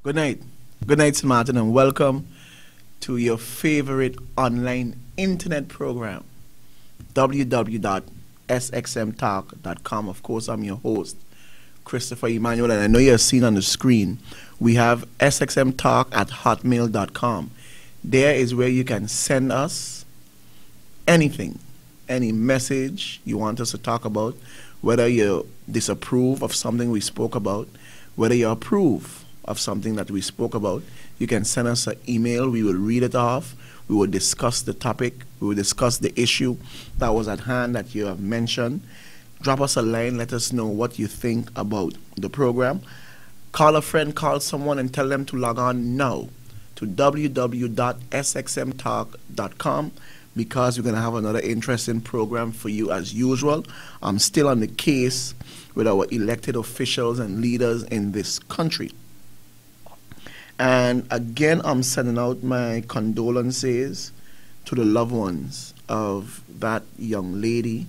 Good night. Good night, St. Martin, and welcome to your favorite online internet program, www.sxmtalk.com. Of course, I'm your host, Christopher Emmanuel, and I know you're seen on the screen. We have sxmtalk@hotmail.com. There is where you can send us anything, any message you want us to talk about, whether you disapprove of something we spoke about, whether you approve of something that we spoke about. You can send us an email. We will read it off. We will discuss the topic. We will discuss the issue that was at hand that you have mentioned. Drop us a line. Let us know what you think about the program. Call a friend, call someone, and tell them to log on now to www.sxmtalk.com because we're going to have another interesting program for you as usual. I'm still on the case with our elected officials and leaders in this country. And again, I'm sending out my condolences to the loved ones of that young lady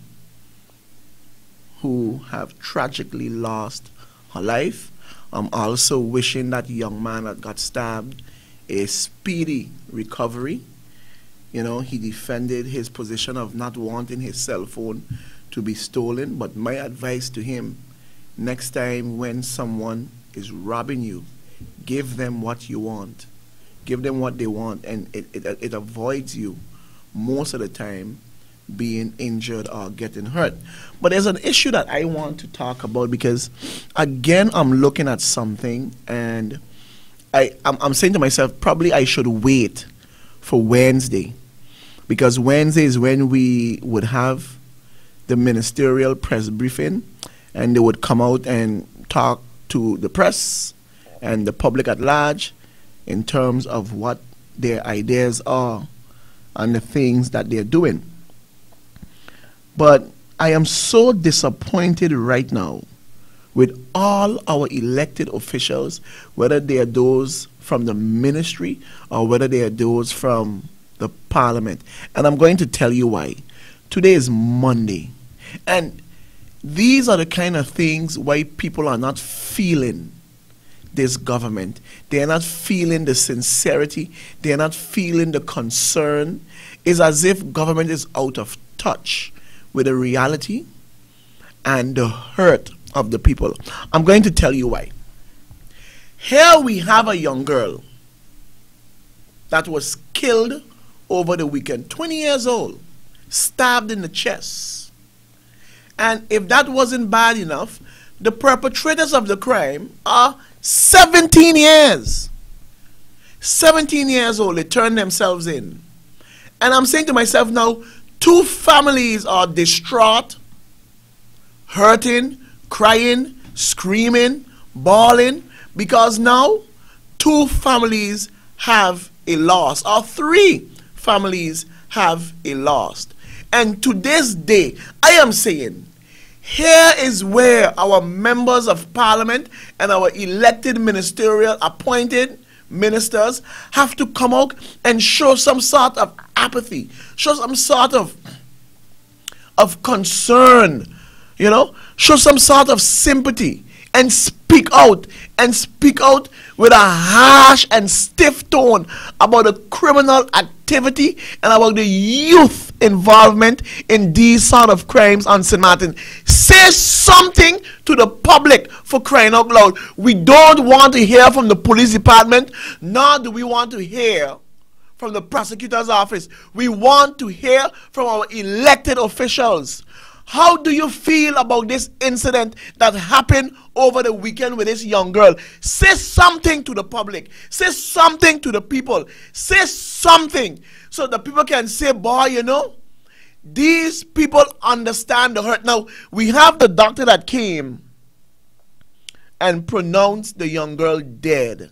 who have tragically lost her life. I'm also wishing that young man that got stabbed a speedy recovery. You know, he defended his position of not wanting his cell phone to be stolen. But my advice to him, next time when someone is robbing you, give them what you want. Give them what they want, and it avoids you most of the time being injured or getting hurt. But there's an issue that I want to talk about because, again, I'm looking at something, and I'm saying to myself, probably I should wait for Wednesday, because Wednesday is when we would have the ministerial press briefing, and they would come out and talk to the press and the public at large in terms of what their ideas are and the things that they're doing. But I am so disappointed right now with all our elected officials, whether they are those from the ministry or whether they are those from the parliament. And I'm going to tell you why. Today is Monday. And these are the kind of things why people are not feeling this government. They are not feeling the sincerity. They are not feeling the concern. It's as if government is out of touch with the reality and the hurt of the people. I'm going to tell you why. Here we have a young girl that was killed over the weekend, 20 years old, stabbed in the chest. And if that wasn't bad enough, the perpetrators of the crime are 17 years. 17 years old, they turned themselves in. And I'm saying to myself now, two families are distraught, hurting, crying, screaming, bawling, because now two families have a loss, or three families have a loss. And to this day, I am saying, here is where our members of parliament and our elected ministerial appointed ministers have to come out and show some sort of apathy, show some sort of concern, you know, show some sort of sympathy and speak out with a harsh and stiff tone about the criminal activity and about the youth involvement in these sort of crimes on St. Martin. Say something to the public, for crying out loud. We don't want to hear from the police department, nor do we want to hear from the prosecutor's office. We want to hear from our elected officials. How do you feel about this incident that happened over the weekend with this young girl? Say something to the public. Say something to the people. Say something so the people can say, boy, you know, these people understand the hurt. Now, we have the doctor that came and pronounced the young girl dead.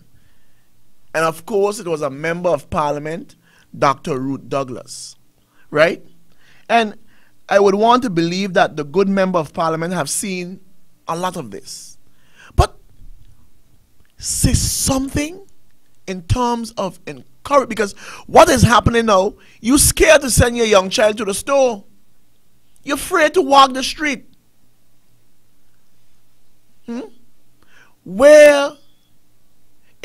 And of course, it was a member of parliament, Dr. Ruth Douglas, right? And I would want to believe that the good member of parliament have seen a lot of this. But say something in terms of encouragement, because what is happening now, you're scared to send your young child to the store. You're afraid to walk the street. Where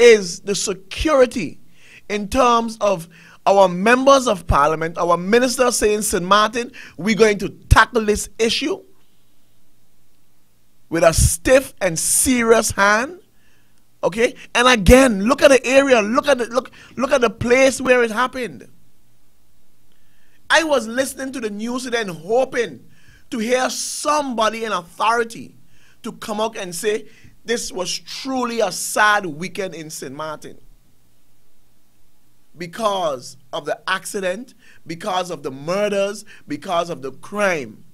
is the security in terms of our members of parliament, our ministers saying, St. Martin, we're going to tackle this issue with a stiff and serious hand. Okay? And again, look at the area, look at the place where it happened. I was listening to the news today and hoping to hear somebody in authority to come out and say this was truly a sad weekend in St. Martin. Because of the accident, because of the murders, because of the crime.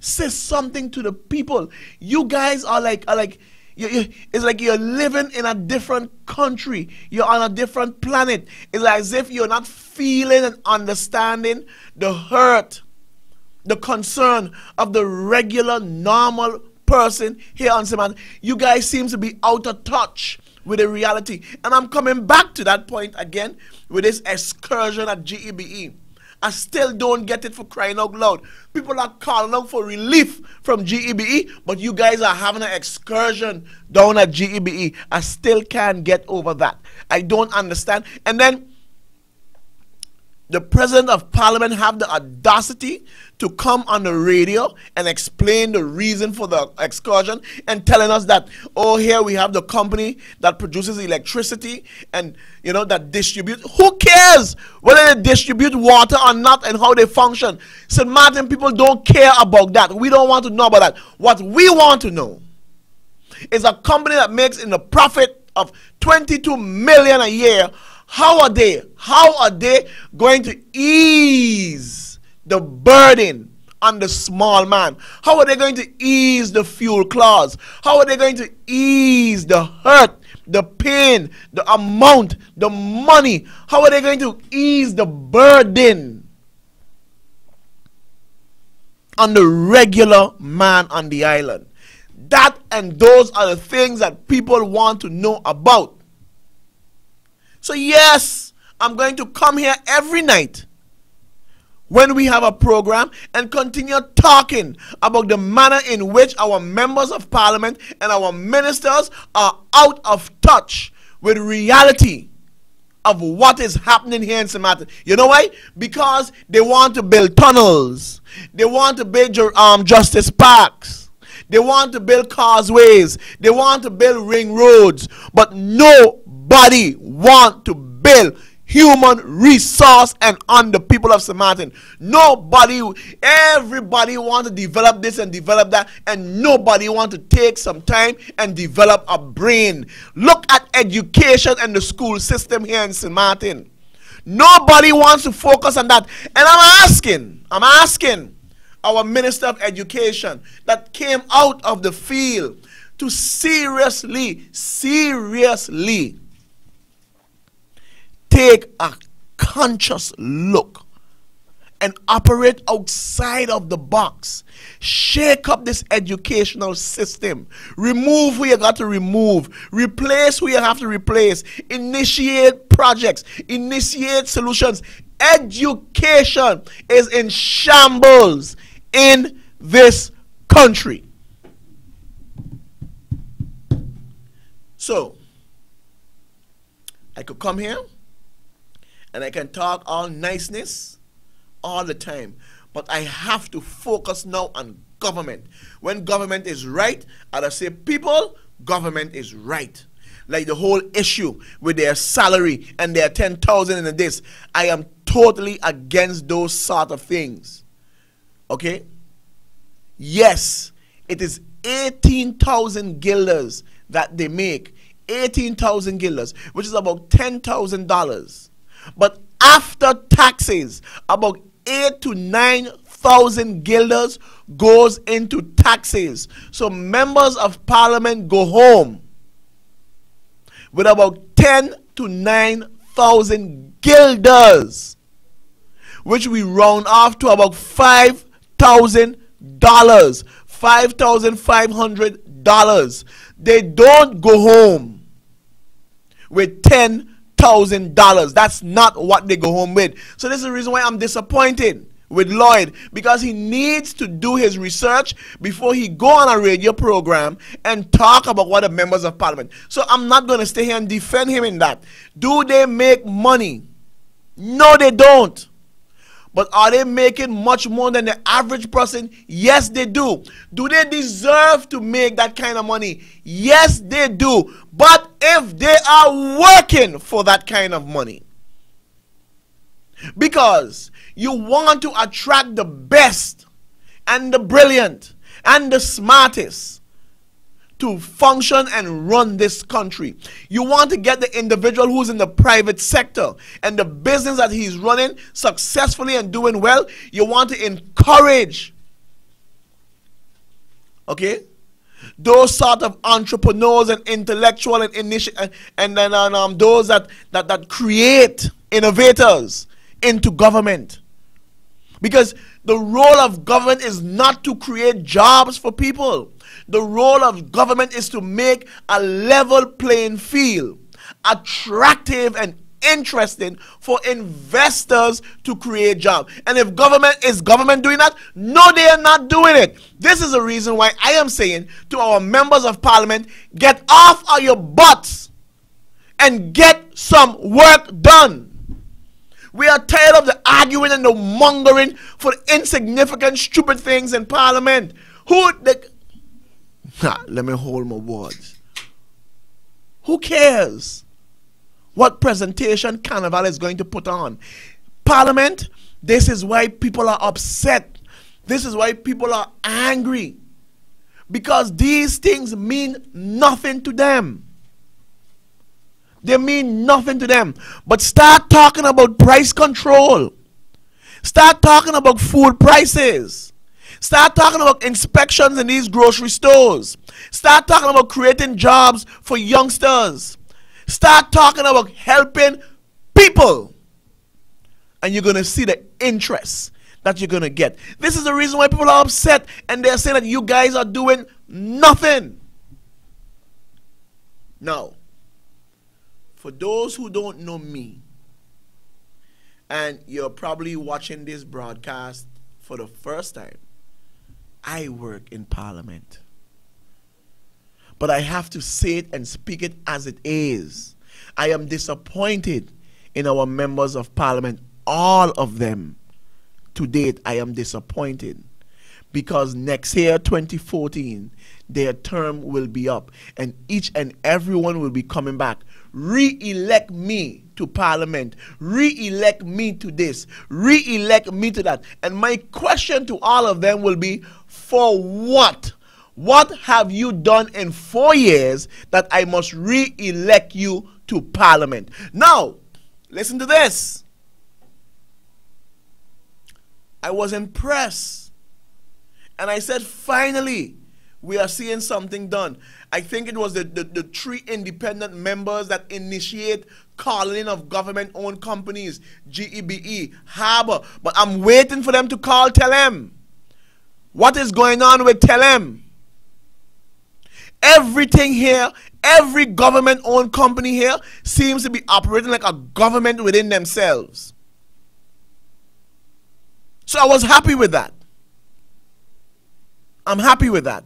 Say something to the people. You guys are it's like you're living in a different country. You're on a different planet. It's as if you're not feeling and understanding the hurt, the concern of the regular, normal person here on St. Martin. You guys seem to be out of touch with the reality. And I'm coming back to that point again with this excursion at GEBE. I still don't get it, for crying out loud. People are calling out for relief from GEBE, but you guys are having an excursion down at GEBE. I still can't get over that. I don't understand. And then the President of Parliament have the audacity to come on the radio and explain the reason for the excursion and telling us that, oh, here we have the company that produces electricity and, you know, that distribute. Who cares whether they distribute water or not and how they function? St. Martin people don't care about that. We don't want to know about that. What we want to know is a company that makes in a profit of 22 million a year. How are they going to ease the burden on the small man? How are they going to ease the fuel clause? How are they going to ease the hurt, the pain, the amount, the money? How are they going to ease the burden on the regular man on the island? That and those are the things that people want to know about. So yes, I'm going to come here every night when we have a program and continue talking about the manner in which our members of parliament and our ministers are out of touch with reality of what is happening here in St. Martin. You know why? Because they want to build tunnels. They want to build justice parks. They want to build causeways. They want to build ring roads. But nobody want to build human resource and on the people of St. Martin. Nobody, everybody want to develop this and develop that, and nobody want to take some time and develop a brain. Look at education and the school system here in St. Martin. Nobody wants to focus on that. And I'm asking our Minister of Education that came out of the field to seriously take a conscious look and operate outside of the box. Shake up this educational system. Remove who you got to remove. Replace who you have to replace. Initiate projects. Initiate solutions. Education is in shambles in this country. So, I could come here and I can talk all niceness all the time, but I have to focus now on government. When government is right, I'll say, people, government is right. Like the whole issue with their salary and their 10,000 in this, I am totally against those sort of things. Okay? Yes, it is 18,000 guilders that they make. 18,000 guilders, which is about $10,000. But after taxes, about 8,000 to 9,000 guilders goes into taxes. So members of parliament go home with about 10,000 to 9,000 guilders, which we round off to about $5,000, $5,500. They don't go home with $10,000. That's not what they go home with. So this is the reason why I'm disappointed with Lloyd, because he needs to do his research before he go on a radio program and talk about what the members of parliament. So I'm not going to stay here and defend him in that. Do they make money? No, they don't. But are they making much more than the average person? Yes, they do. Do they deserve to make that kind of money? Yes, they do. But if they are working for that kind of money, because you want to attract the best and the brilliant and the smartest to function and run this country. You want to get the individual who's in the private sector and the business that he's running successfully and doing well. You want to encourage, okay, those sort of entrepreneurs and intellectual and those that create innovators into government. Because the role of government is not to create jobs for people. The role of government is to make a level playing field attractive and interesting for investors to create jobs. And if government doing that? No, they are not doing it. This is the reason why I am saying to our members of parliament, get off of your butts and get some work done. We are tired of the arguing and the mongering for insignificant, stupid things in parliament. Let me hold my words. Who cares what presentation Carnival is going to put on? Parliament, this is why people are upset. This is why people are angry. Because these things mean nothing to them. They mean nothing to them. But start talking about price control. Start talking about food prices. Start talking about inspections in these grocery stores. Start talking about creating jobs for youngsters. Start talking about helping people. And you're going to see the interest that you're going to get. This is the reason why people are upset and they're saying that you guys are doing nothing. Now, for those who don't know me, and you're probably watching this broadcast for the first time, I work in parliament. But I have to say it and speak it as it is. I am disappointed in our members of parliament, all of them. To date, I am disappointed. Because next year, 2014, their term will be up. And each and every one will be coming back. Re-elect me to parliament. Re-elect me to this. Re-elect me to that. And my question to all of them will be, for what? What have you done in 4 years that I must re-elect you to parliament? Now, listen to this. I was impressed. And I said, finally, we are seeing something done. I think it was the 3 independent members that initiate calling of government-owned companies, GEBE, Harbour. But I'm waiting for them to call Telem. What is going on with Telem? Everything here, every government-owned company here seems to be operating like a government within themselves. So I was happy with that. I'm happy with that.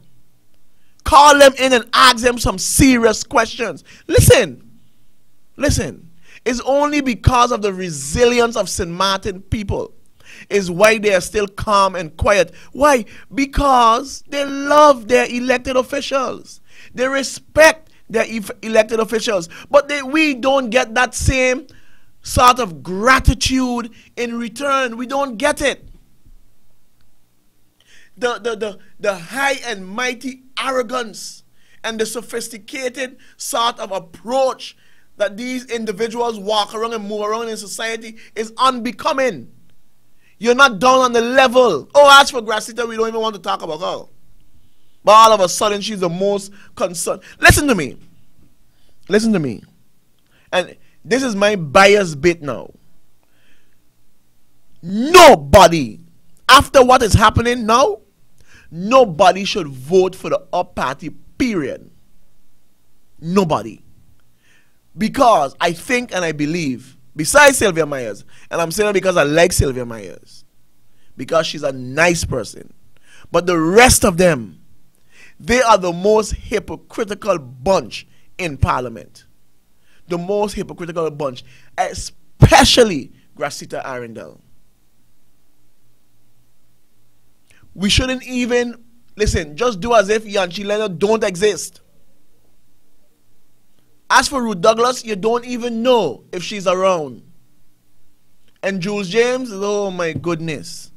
Call them in and ask them some serious questions. Listen. It's only because of the resilience of St. Martin people is why they are still calm and quiet. Why? Because they love their elected officials. They respect their elected officials. But we don't get that same sort of gratitude in return. We don't get it. The high and mighty arrogance and the sophisticated sort of approach that these individuals walk around and move around in society is unbecoming. You're not down on the level. Oh, as for Gracita, we don't even want to talk about her. But all of a sudden, she's the most concerned. Listen to me. Listen to me. And this is my bias bit now. Nobody, after what is happening now, nobody should vote for the up party, period. Nobody. Because I think and I believe, besides Sylvia Myers, and I'm saying it because I like Sylvia Myers, because she's a nice person. But the rest of them, they are the most hypocritical bunch in Parliament. The most hypocritical bunch, especially Gracita Arundel. We shouldn't even, listen, just do as if Yanchi Leonard don't exist. As for Ruth Douglas, you don't even know if she's around. And Jules James, oh my goodness.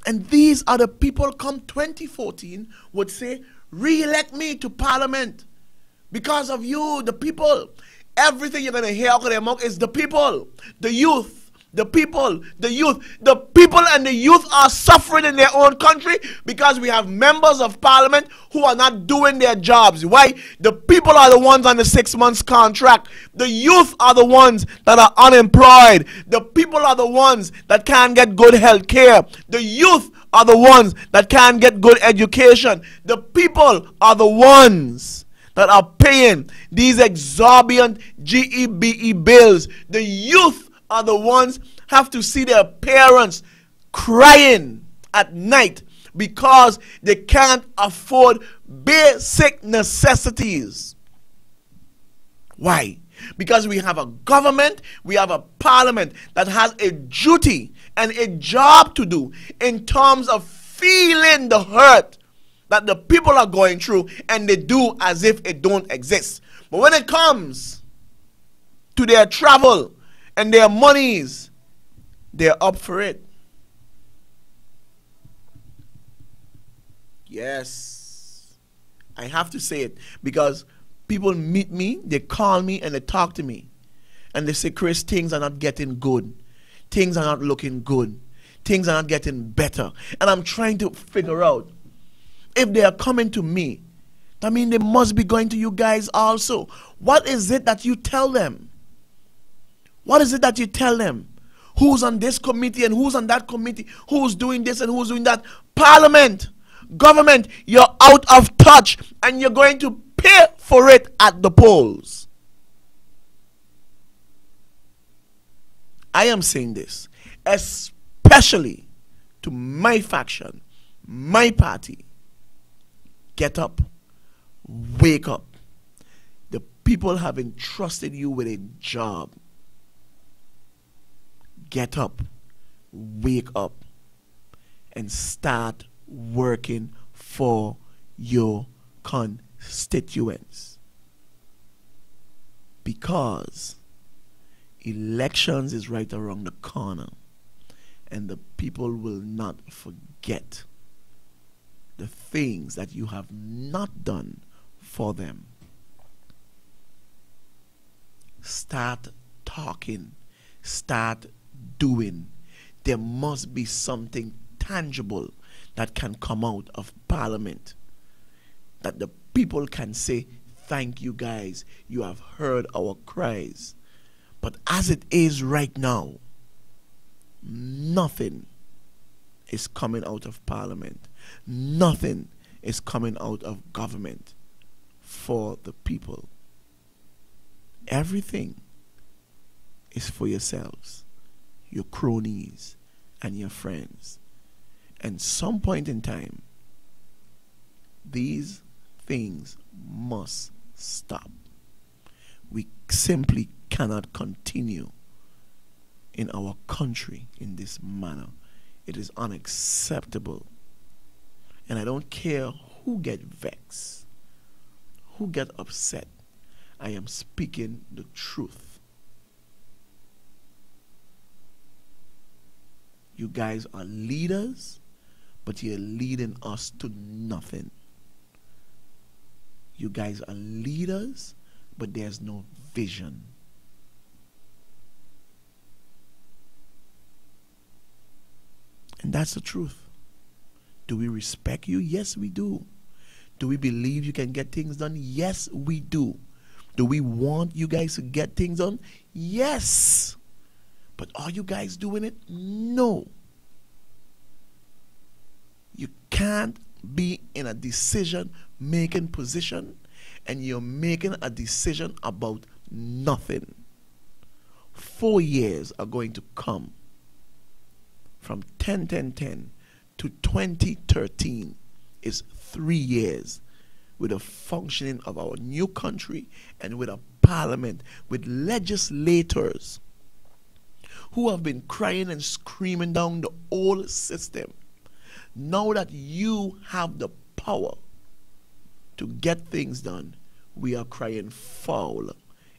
And these are the people come 2014 would say, re-elect me to Parliament. Because of you, the people. Everything you're going to hear out of their mouth is the people, the youth. The people, the youth, the people and the youth are suffering in their own country because we have members of Parliament who are not doing their jobs. Why? The people are the ones on the 6 months contract. The youth are the ones that are unemployed. The people are the ones that can't get good health care. The youth are the ones that can't get good education. The people are the ones that are paying these exorbitant GEBE bills. The youth are the ones have to see their parents crying at night because they can't afford basic necessities. Why? Because we have a government, we have a parliament that has a duty and a job to do in terms of feeling the hurt that the people are going through, and they do as if it don't exist. But when it comes to their travel and their monies, they're up for it. Yes, I have to say it because people meet me, they call me and they talk to me and they say, Chris, things are not getting good. Things are not looking good. Things are not getting better. And I'm trying to figure out, if they are coming to me, that means they must be going to you guys also. What is it that you tell them? What is it that you tell them? Who's on this committee and who's on that committee? Who's doing this and who's doing that? Parliament, government, you're out of touch and you're going to pay for it at the polls. I am saying this, especially to my faction, my party. Get up, wake up. The people have entrusted you with a job. Get up, wake up, and start working for your constituents. Because elections is right around the corner, and the people will not forget the things that you have not done for them. Start talking, start doing. There must be something tangible that can come out of Parliament, that the people can say, thank you guys, you have heard our cries. But as it is right now, nothing is coming out of Parliament. Nothing is coming out of government for the people. Everything is for yourselves, your cronies, and your friends. And some point in time, these things must stop. We simply cannot continue in our country in this manner. It is unacceptable. And I don't care who get vexed, who get upset. I am speaking the truth. You guys are leaders, but you're leading us to nothing. You guys are leaders, but there's no vision. And that's the truth. Do we respect you? Yes, we do. Do we believe you can get things done? Yes, we do. Do we want you guys to get things done? Yes. But are you guys doing it? No. You can't be in a decision-making position and you're making a decision about nothing. 4 years are going to come from 10-10-10 to 2013 is 3 years with a functioning of our new country and with a parliament, with legislators who have been crying and screaming down the old system. Now that you have the power to get things done, we are crying foul.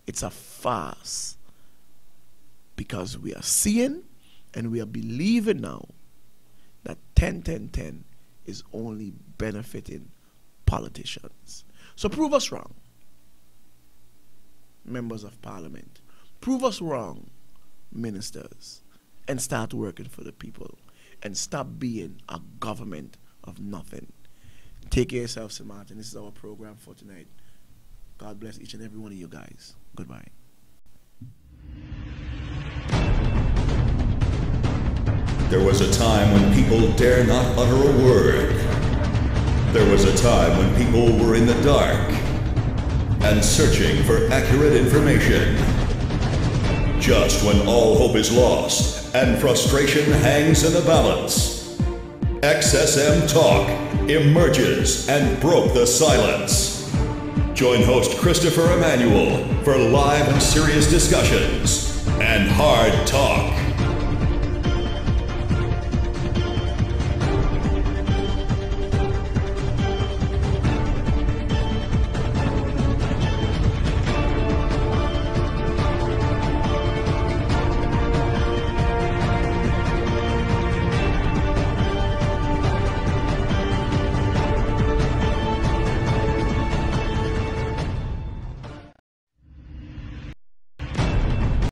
It's a farce. Because we are seeing and we are believing now that 10-10-10 is only benefiting politicians. So prove us wrong, members of parliament. Prove us wrong, ministers, and start working for the people and stop being a government of nothing. Take care of yourself, St. Martin. This is our program for tonight. God bless each and every one of you guys. Goodbye. There was a time when people dare not utter a word. There was a time when people were in the dark and searching for accurate information. Just when all hope is lost and frustration hangs in the balance, XSM Talk emerges and broke the silence. Join host Christopher Emmanuel for live and serious discussions and hard talk.